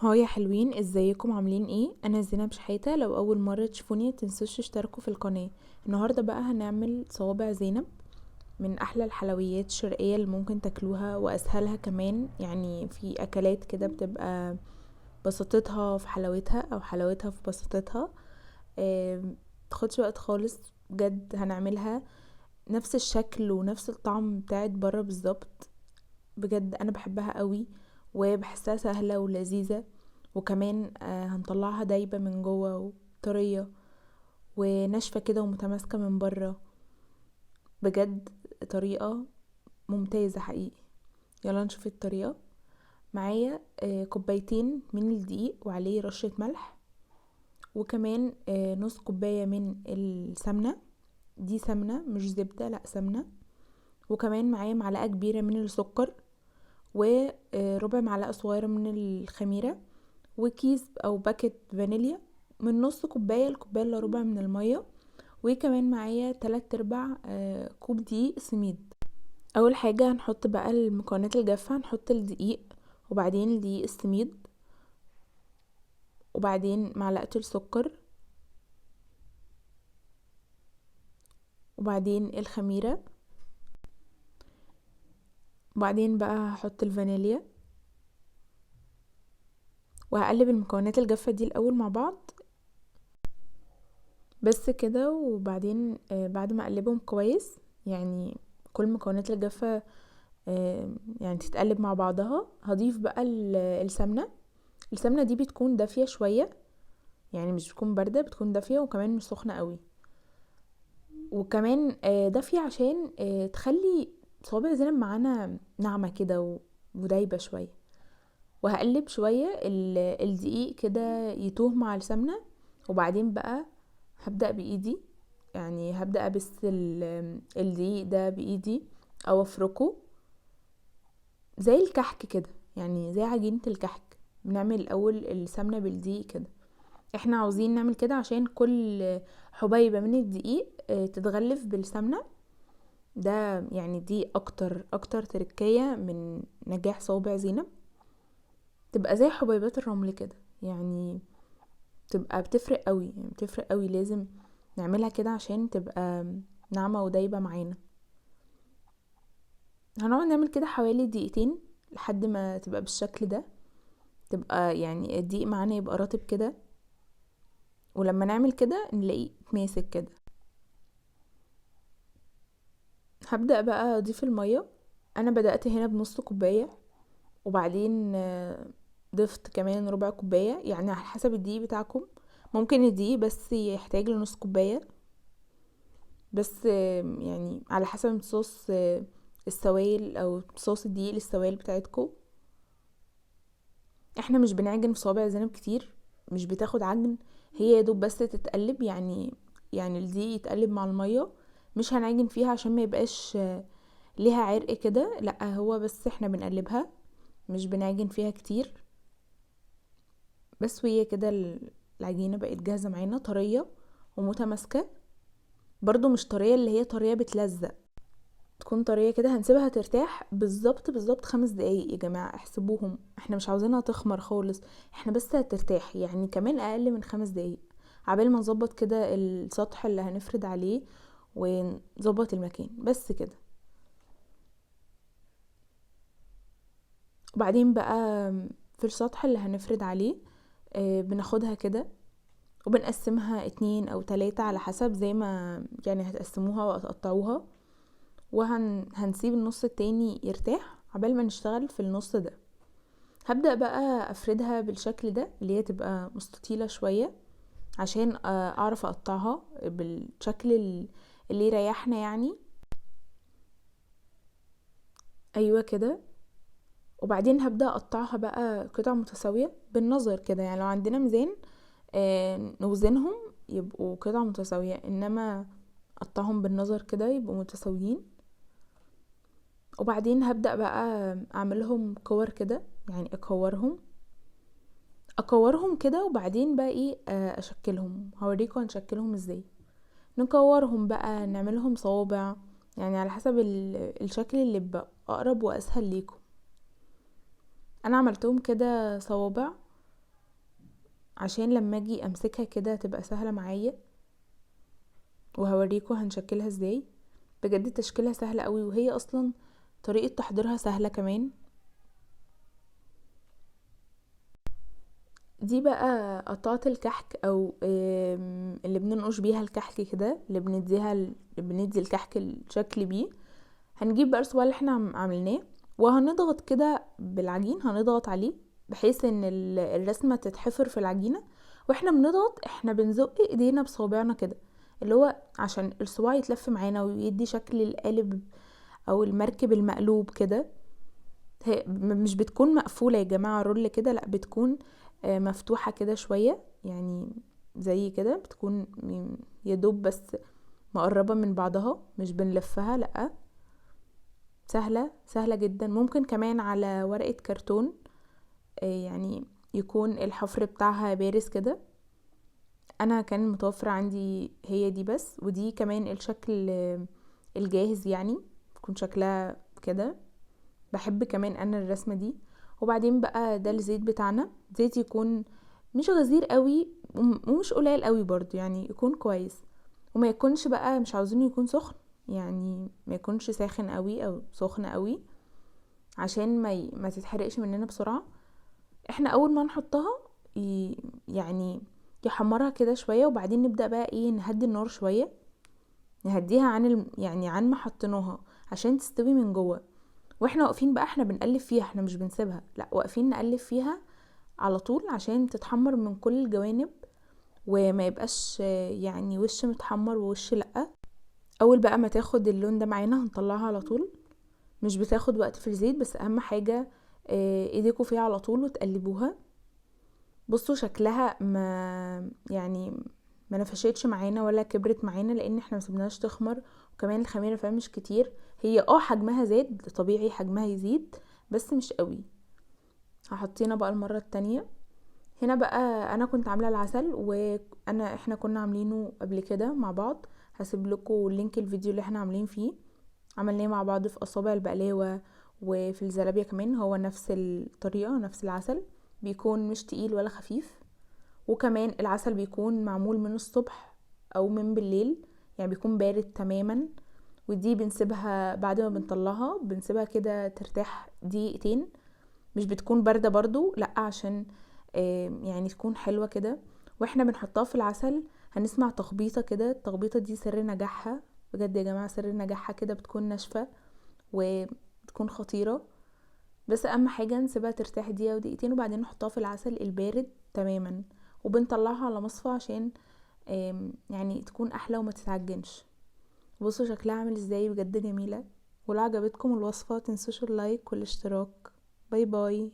هاي يا حلوين، ازيكم عاملين ايه؟ انا زينب شحاتة. لو اول مرة تشوفوني متنسوش تشتركوا في القناة. النهاردة بقى هنعمل صوابع زينب، من احلى الحلويات الشرقية اللي ممكن تاكلوها واسهلها كمان. يعني في اكلات كده بتبقى بساطتها في حلاوتها او حلاوتها في بساطتها. متاخدش وقت خالص. بجد هنعملها نفس الشكل ونفس الطعم بتاعت بره بالظبط. بجد انا بحبها قوي وبحسها سهلة ولذيذة. وكمان هنطلعها دايبة من جوه وطرية وناشفة كده ومتماسكة من بره. بجد طريقة ممتازة حقيقي. يلا نشوف الطريقة. معايا كوبايتين من الدقيق وعليه رشة ملح، وكمان نص كوباية من السمنة. دي سمنة مش زبدة، لا سمنة. وكمان معايا معلقة كبيرة من السكر، وربع معلقة صغيرة من الخميرة، وكيس او باكت فانيليا من نص كوباية لكوباية الا ربع من المية. وكمان معايا 3/4 كوب دقيق سميد. اول حاجة هنحط بقى المكونات الجافة، هنحط الدقيق وبعدين الدقيق السميد وبعدين معلقة السكر وبعدين الخميرة وبعدين بقى هحط الفانيليا، وهقلب المكونات الجافة دي الاول مع بعض بس كده. وبعدين بعد ما اقلبهم كويس، يعني كل المكونات الجافة يعني تتقلب مع بعضها، هضيف بقى السمنة. السمنة دي بتكون دافية شوية، يعني مش بتكون باردة، بتكون دافية وكمان مش سخنة قوي. وكمان دافية عشان تخلي صوابع زينب معانا ناعمة كده ودايبة شوية. وهقلب شوية الدقيق كده يتوه مع السمنة. وبعدين بقى هبدأ بإيدي، يعني هبدأ ابس الدقيق ده بإيدي او افركه زي الكحك كده، يعني زي عجينة الكحك. بنعمل الاول السمنة بالدقيق كده. احنا عاوزين نعمل كده عشان كل حبيبة من الدقيق تتغلف بالسمنة. ده يعني دي اكتر تركية من نجاح صوابع زينب. تبقى زي حبيبات الرمل كده، يعني تبقى بتفرق قوي، يعني بتفرق قوي. لازم نعملها كده عشان تبقى ناعمة ودايبة معانا. هنقعد نعمل كده حوالي دقيقتين لحد ما تبقى بالشكل ده. تبقى يعني الدقيق معانا يبقى رطب كده، ولما نعمل كده نلاقيه ماسك كده. هبدأ بقى اضيف المية. انا بدأت هنا بنص كوباية، وبعدين ضفت كمان ربع كوباية، يعني على حسب الدقيق بتاعكم. ممكن الدقيق بس يحتاج لنص كوباية بس، يعني على حسب امتصاص السوائل او امتصاص الدقيق للسوائل بتاعتكم. احنا مش بنعجن في صوابع زينب كتير، مش بتاخد عجن. هي يا دوب بس تتقلب، يعني الدقيق يتقلب مع المية. مش هنعجن فيها عشان ما يبقاش ليها عرق كده، لا هو بس احنا بنقلبها، مش بنعجن فيها كتير. بس وهي كده العجينة بقت جاهزة معانا، طرية ومتماسكة. برضو مش طرية اللي هي طرية بتلزق، تكون طرية كده. هنسيبها ترتاح بالظبط 5 دقايق يا جماعة، احسبوهم. احنا مش عاوزينها تخمر خالص، احنا بس هترتاح، يعني كمان اقل من 5 دقايق عبال ما نظبط كده السطح اللي هنفرد عليه ونظبط المكان بس كده. وبعدين بقى في السطح اللي هنفرد عليه بناخدها كده وبنقسمها 2 أو 3 على حسب زي ما يعني هتقسموها وهتقطعوها. هنسيب النص التاني يرتاح عبال ما نشتغل في النص ده. هبدأ بقى افردها بالشكل ده، اللي هي تبقى مستطيلة شوية عشان اعرف اقطعها بالشكل اللي يريحنا يعني. ايوه كده. وبعدين هبدأ اقطعها بقى قطع متساوية بالنظر كده، يعني لو عندنا ميزان نوزنهم يبقوا قطع متساوية، انما اقطعهم بالنظر كده يبقوا متساويين. وبعدين هبدأ بقى اعملهم كور كده، يعني اكورهم كده. وبعدين بقى ايه اشكلهم، هوريكم هنشكلهم ازاي. نكورهم بقى نعملهم صوابع، يعني على حسب الشكل اللي بقى اقرب واسهل ليكم. انا عملتهم كده صوابع عشان لما اجي امسكها كده تبقى سهلة معايا، وهوريكم هنشكلها ازاي. بجد تشكيلها سهلة قوي، وهي اصلا طريقة تحضيرها سهلة كمان. دي بقى قطعة الكحك، او اللي بننقش بيها الكحك كده، اللي بندي الكحك الشكل بيه. هنجيب بقى الصباع اللي احنا عملناه، وهنضغط كده بالعجين، هنضغط عليه بحيث ان الرسمة تتحفر في العجينة. واحنا بنضغط احنا بنزق ايدينا بصوابعنا كده، اللي هو عشان الصباع يتلف معانا ويدي شكل القالب او المركب المقلوب كده. هي مش بتكون مقفولة يا جماعة رول كده، لا بتكون مفتوحة كده شوية، يعني زي كده بتكون يدوب بس مقربة من بعضها، مش بنلفها لا. سهلة جدا. ممكن كمان على ورقة كرتون، يعني يكون الحفر بتاعها بارز كده. انا كان متوفر عندي هي دي بس، ودي كمان الشكل الجاهز، يعني يكون شكلها كده. بحب كمان انا الرسمة دي. وبعدين بقى ده الزيت بتاعنا، زيت يكون مش غزير قوي ومش قليل قوي برضو، يعني يكون كويس. وما يكونش بقى مش عاوزينه يكون سخن، يعني ما يكونش ساخن قوي او سخن قوي، عشان ما تتحرقش مننا بسرعة. احنا اول ما نحطها يعني يحمرها كده شوية، وبعدين نبدأ بقى ايه، نهدي النار شوية، نهديها عن يعني عن ما حطيناها عشان تستوي من جوه. واحنا واقفين بقى احنا بنقلب فيها، احنا مش بنسيبها لا، واقفين نقلب فيها على طول عشان تتحمر من كل الجوانب، وما يبقاش يعني وش متحمر ووش لا. اول بقى ما تاخد اللون ده معانا هنطلعها على طول، مش بتاخد وقت في الزيت، بس اهم حاجة ايديكوا فيها على طول وتقلبوها. بصوا شكلها يعني ما نفشتش معانا ولا كبرت معانا، لان احنا مسيبناش تخمر، وكمان الخميره فيها مش كتير. هي حجمها زاد، طبيعي حجمها يزيد بس مش قوي. هحطينا بقى المره التانية. هنا بقى انا كنت عامله العسل، احنا كنا عاملينه قبل كده مع بعض. هسيب لكم لينك الفيديو اللي احنا عاملين فيه، عملناه مع بعض في اصابع البقلاوه وفي الزلابيه كمان. هو نفس الطريقه، نفس العسل، بيكون مش تقيل ولا خفيف. وكمان العسل بيكون معمول من الصبح او من بالليل، يعني بيكون بارد تماما. ودي بنسيبها بعد ما بنطلعها، بنسيبها كده ترتاح دقيقتين، مش بتكون باردة برضو لا، عشان يعني تكون حلوة كده. واحنا بنحطها في العسل هنسمع تخبيطة كده، التخبيطة دي سر نجاحها بجد يا جماعة، سر نجاحها كده بتكون ناشفة وبتكون خطيرة. بس اهم حاجة نسيبها ترتاح دقيقة ودقيقتين، وبعدين نحطها في العسل البارد تماما، وبنطلعها على مصفى عشان يعني تكون احلى وما تتعجنش. بصوا شكلها عامل ازاي، بجد جميلة. ولو عجبتكم الوصفة تنسوش اللايك والاشتراك. باي باي.